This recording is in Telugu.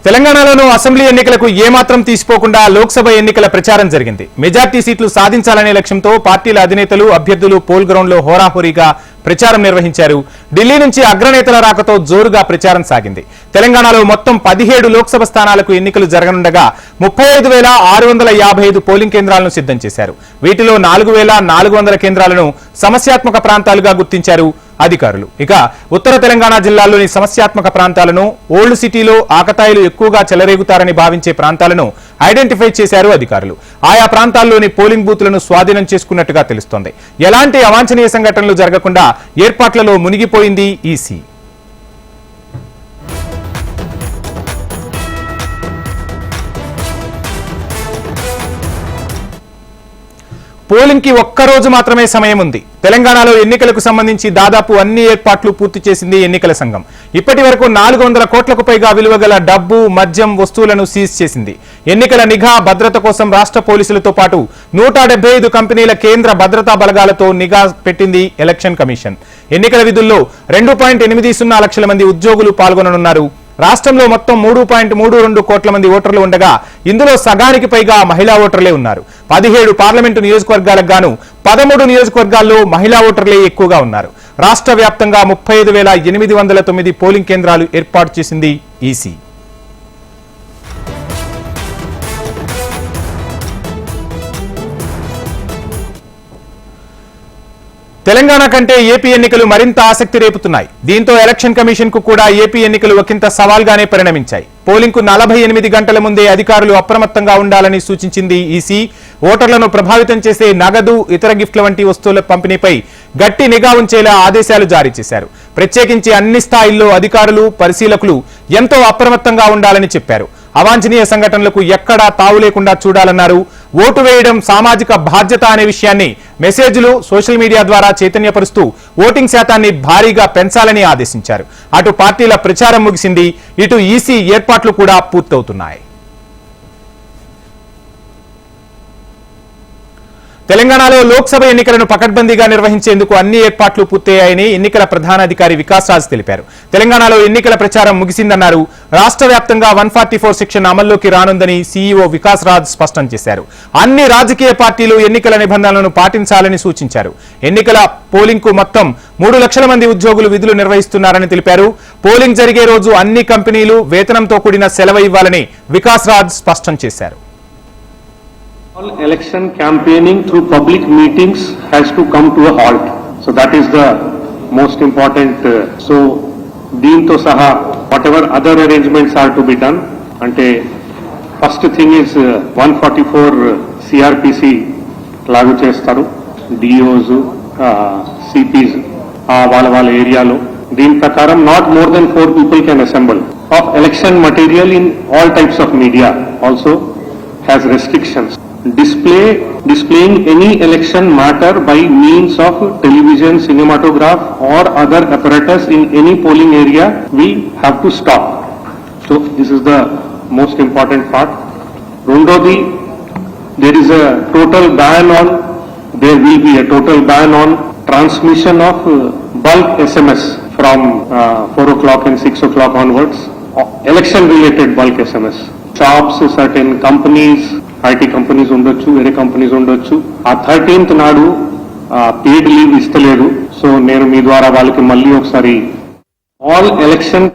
తెలంగాణలోనూ అసెంబ్లీ ఎన్నికలకు ఏమాత్రం తీసిపోకుండా లోక్సభ ఎన్నికల ప్రచారం జరిగింది. మెజార్టీ సీట్లు సాధించాలనే లక్ష్యంతో పార్టీల అధినేతలు అభ్యర్థులు పోల్ గ్రౌండ్ లో హోరాహోరీగా ప్రచారం నిర్వహించారు. ఢిల్లీ నుంచి అగ్రనేతల రాకతో జోరుగా ప్రచారం సాగింది. తెలంగాణలో మొత్తం 17 లోక్సభ స్థానాలకు ఎన్నికలు జరగనుండగా 35,655 పోలింగ్ కేంద్రాలను సిద్ధం చేశారు. వీటిలో 4,400 కేంద్రాలను సమస్యాత్మక ప్రాంతాలుగా గుర్తించారు అధికారులు. ఇక ఉత్తర తెలంగాణ జిల్లాల్లోని సమస్యాత్మక ప్రాంతాలను, ఓల్డ్ సిటీలో ఆకతాయిలు ఎక్కువగా చెలరేగుతారని భావించే ప్రాంతాలను ఐడెంటిఫై చేశారు అధికారులు. ఆయా ప్రాంతాల్లోని పోలింగ్ బూత్లను స్వాధీనం చేసుకున్నట్టుగా తెలుస్తోంది. ఎలాంటి అవాంఛనీయ సంఘటనలు జరగకుండా ఏర్పాట్లలో మునిగిపోయింది ఈసీ. పోలింగ్ కి ఒక్కరోజు మాత్రమే సమయం ఉంది. తెలంగాణలో ఎన్నికలకు సంబంధించి దాదాపు అన్ని ఏర్పాట్లు పూర్తి చేసింది ఎన్నికల సంఘం. ఇప్పటి వరకు 400 కోట్లకు పైగా విలువ గల డబ్బు, మద్యం, వస్తువులను సీజ్ చేసింది. ఎన్నికల నిఘా, భద్రత కోసం రాష్ట్ర పోలీసులతో పాటు 175 కంపెనీల కేంద్ర భద్రతా బలగాలతో నిఘా పెట్టింది ఎలక్షన్ కమిషన్. ఎన్నికల విధుల్లో 2.80 లక్షల మంది ఉద్యోగులు పాల్గొననున్నారు. రాష్ట్రంలో మొత్తం 3.32 కోట్ల మంది ఓటర్లు ఉండగా ఇందులో సగానికి పైగా మహిళా ఓటర్లే ఉన్నారు. 17 పార్లమెంటు నియోజకవర్గాలకు గాను 13 నియోజకవర్గాల్లో మహిళా ఓటర్లే ఎక్కువగా ఉన్నారు. రాష్ట్ర వ్యాప్తంగా 35,809 పోలింగ్ కేంద్రాలు ఏర్పాటు చేసింది ఈసీ. తెలంగాణ కంటే ఏపీ ఎన్నికలు మరింత ఆసక్తి రేపుతున్నాయి. దీంతో ఎలక్షన్ కమిషన్ కు కూడా ఏపీ ఎన్నికలు ఒకంత సవాల్గానే పరిణమించాయి. పోలింగ్ కు 48 గంటల ముందే అధికారులు అప్రమత్తంగా ఉండాలని సూచించింది ఈసీ. ఓటర్లను ప్రభావితం చేసే నగదు, ఇతర గిఫ్ట్ల వంటి వస్తువుల పంపిణీపై గట్టి నిఘా ఉంచేలా ఆదేశాలు జారీ చేశారు. ప్రత్యేకించి అన్ని స్థాయిల్లో అధికారులు, పరిశీలకులు ఎంతో అప్రమత్తంగా ఉండాలని చెప్పారు. అవాంఛనీయ సంఘటనలకు ఎక్కడా తావు లేకుండా చూడాలన్నారు. ఓటు వేయడం సామాజిక బాధ్యత అనే విషయాన్ని మెసేజ్లు, సోషల్ మీడియా ద్వారా చైతన్యపరుస్తూ ఓటింగ్ శాతాన్ని భారీగా పెంచాలని ఆదేశించారు. అటు పార్టీల ప్రచారం ముగిసింది, ఇటు ఈసీ ఏర్పాట్లు కూడా పూర్తవుతున్నాయి. తెలంగాణలో లోక్సభ ఎన్నికలను పకడ్బందీగా నిర్వహించేందుకు అన్ని ఏర్పాట్లు పూర్తయ్యాయని ఎన్నికల ప్రధానాధికారి వికాస్ రాజ్ తెలిపారు. తెలంగాణలో ఎన్నికల ప్రచారం ముగిసిందన్నారు. రాష్ట్ర వ్యాప్తంగా 144 సెక్షన్ అమల్లోకి రానుందని సీఈఓ వికాస్ రాజ్ స్పష్టం చేశారు. అన్ని రాజకీయ పార్టీలు ఎన్నికల నిబంధనలను పాటించాలని సూచించారు. ఎన్నికల పోలింగ్ కు మొత్తం 3 లక్షల మంది ఉద్యోగులు విధులు నిర్వహిస్తున్నారని తెలిపారు. పోలింగ్ జరిగే రోజు అన్ని కంపెనీలు వేతనంతో కూడిన సెలవు ఇవ్వాలని వికాస్ రాజ్ స్పష్టం చేశారు. All election campaigning through public meetings has to come to a halt. So that is the most important. So deento saha whatever other arrangements are to be done. Ante first thing is 144 CRPC lagu chestaru. DOs, CPs వాళ్ళ ఏరియాలో దీని ప్రకారం not more than 4 people can assemble. Of election material in all types of media also has restrictions. Displaying any election matter by means of television, cinematograph or other apparatus in any polling area we have to stop. So this is the most important part. Rondodi, there will be a total ban on transmission of bulk SMS from 4 o'clock and 6 o'clock onwards. Election related bulk SMS. Shops, certain companies, IT companies ఉండొచ్చు, వేరే కంపెనీస్ ఉండొచ్చు. ఆ 13th నాడు పెయిడ్ లీవ్ ఇస్తలేదు. సో నేను మీ ద్వారా వాళ్ళకి మళ్ళీ ఒకసారి ఆల్ ఎలక్షన్